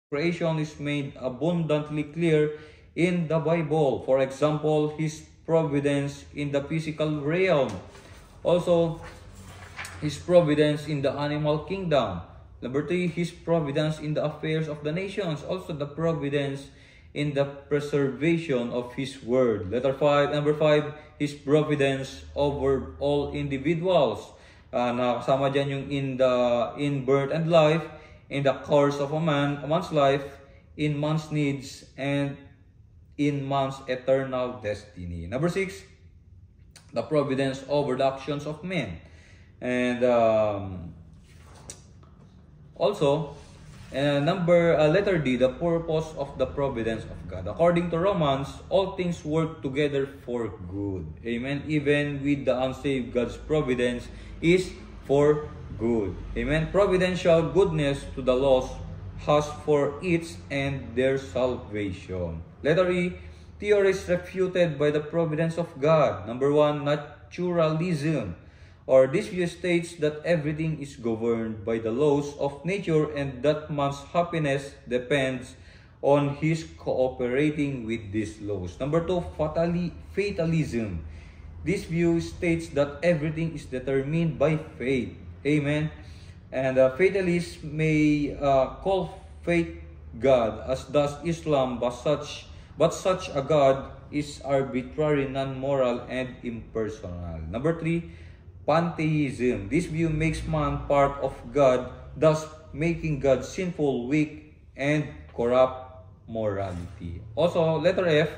creation is made abundantly clear in the Bible. For example, His providence in the physical realm. Also, His providence in the animal kingdom. Number 3, His providence in the affairs of the nations. Also, the providence in the preservation of His word. Number 5, His providence over all individuals. Nakasama dyan yung in birth and life, in the course of a man's life, in man's needs, and in man's eternal destiny. Number 6, the providence over the actions of men. And also, letter D, the purpose of the providence of God. According to Romans, all things work together for good. Amen. Even with the unsaved, God's providence is for good. Amen. Providential goodness to the lost has for its and their salvation. Letter E, theories refuted by the providence of God. Number 1, naturalism. Or this view states that everything is governed by the laws of nature and that man's happiness depends on his cooperating with these laws. Number 2, fatalism. This view states that everything is determined by fate. Amen. And fatalists may call fate God, as does Islam, but such a God is arbitrary, non-moral, and impersonal. Number 3, pantheism. This view makes man part of God, thus making God sinful, weak, and corrupt morality. Also, letter F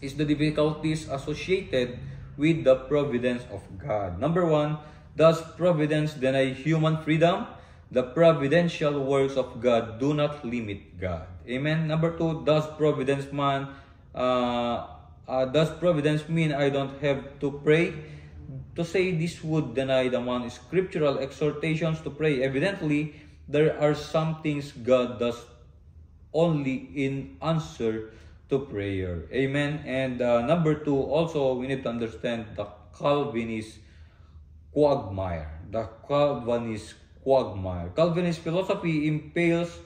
is the difficulties associated with the providence of God. Number 1, does providence deny human freedom? The providential works of God do not limit God. Amen. Number 2, does providence mean I don't have to pray? To say this would deny the man scriptural exhortations to pray. Evidently, there are some things God does only in answer to prayer. Amen. And number 2, also we need to understand the Calvinist quagmire. Calvinist philosophy impales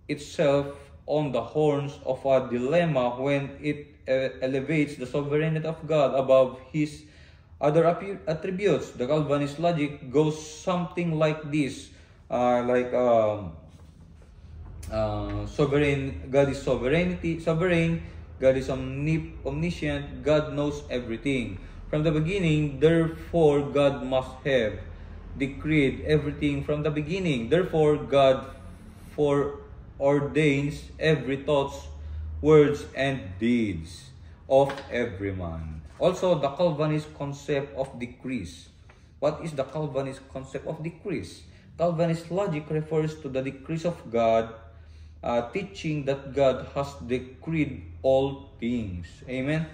itself on the horns of a dilemma when it elevates the sovereignty of God above His other attributes. The Calvinist logic goes something like this, sovereign. God is sovereign. God is omniscient. God knows everything from the beginning. Therefore, God must have decreed everything from the beginning. Therefore, God foreordains every thoughts, words, and deeds of every man. Also, the Calvinist concept of decrees. What is the Calvinist concept of decrees? Calvinist logic refers to the decrees of God, teaching that God has decreed all things. Amen.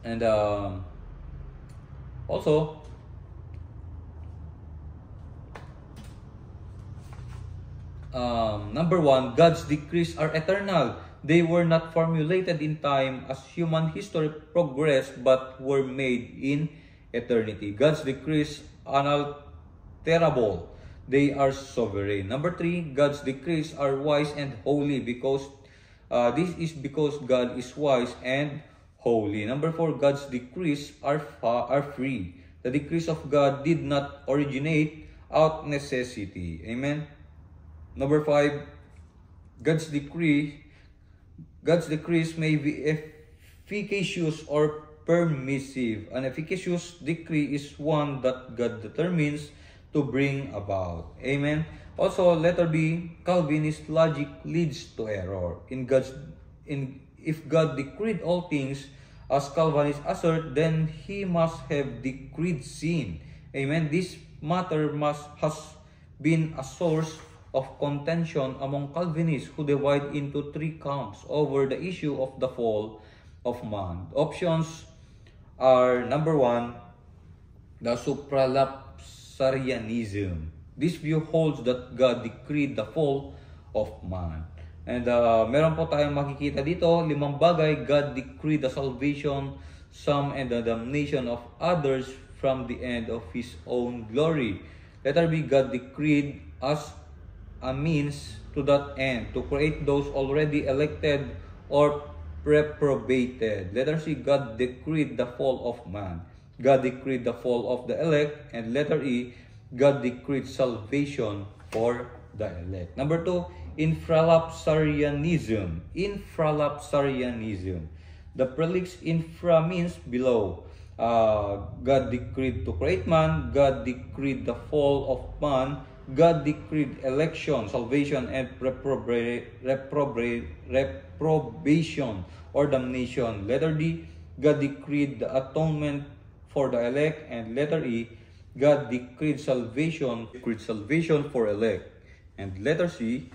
And also, number 1, God's decrees are eternal. They were not formulated in time as human history progressed, but were made in eternity. God's decrees are unalterable. They are sovereign. Number 3, God's decrees are wise and holy because because God is wise and holy. Number 4, God's decrees are free. The decrees of God did not originate out necessity. Amen. Number 5, God's decrees may be efficacious or permissive. An efficacious decree is one that God determines to bring about. Amen. Also, letter B, Calvinist logic leads to error. If God decreed all things, as Calvinists assert, then He must have decreed sin. Amen. This matter has been a source of contention among Calvinists who divide into 3 camps over the issue of the fall of man. Options are, number 1, the supralapsarianism. This view holds that God decreed the fall of man. And meron po tayong makikita dito, 5 bagay. God decreed the salvation, some, and the damnation of others from the end of His own glory. Letter B, God decreed us a means to that end, to create those already elected or reprobated. Letter C, God decreed the fall of man. God decreed the fall of the elect. And letter E, God decreed salvation for the elect. Number 2, infralapsarianism. Infralapsarianism. The prefix infra means below. God decreed to create man. God decreed the fall of man. God decreed election, salvation, and reprobation or damnation. Letter D, God decreed the atonement for the elect. And letter E, God decreed salvation for elect. And letter C,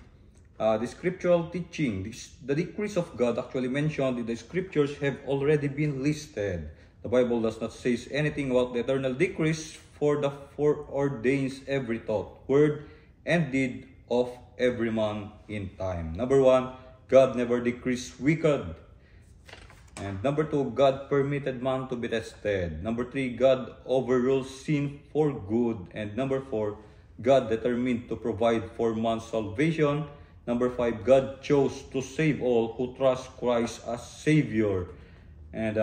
the scriptural teaching, the decrees of God actually mentioned in the scriptures have already been listed. The Bible does not say anything about the eternal decrees, for the foreordains every thought, word, and deed of every man in time. Number 1, God never decrees wicked. And number 2, God permitted man to be tested. Number 3, God overrules sin for good. And number 4, God determined to provide for man's salvation. Number 5, God chose to save all who trust Christ as Savior. And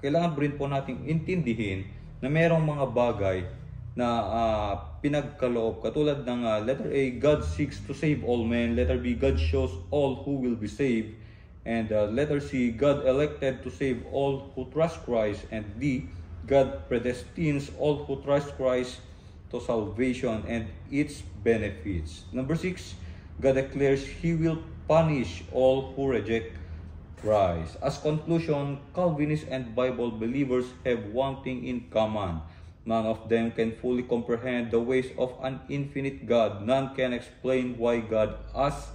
kailangan rin po nating intindihin na merong mga bagay na pinagkaloob. Katulad ng letter A, God seeks to save all men. Letter B, God shows all who will be saved. And letter C, God elected to save all who trust Christ. And D, God predestines all who trust Christ to salvation and its benefits. Number 6, God declares He will punish all who reject Christ. As conclusion, Calvinists and Bible believers have one thing in common. None of them can fully comprehend the ways of an infinite God. None can explain why God, as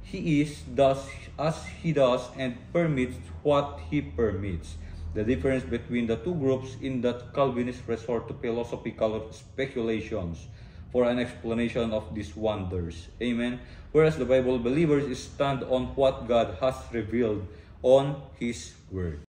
He is, does as He does, and permits what He permits. The difference between the two groups in that Calvinists resort to philosophical speculations for an explanation of these wonders. Amen. Whereas the Bible believers stand on what God has revealed on His Word.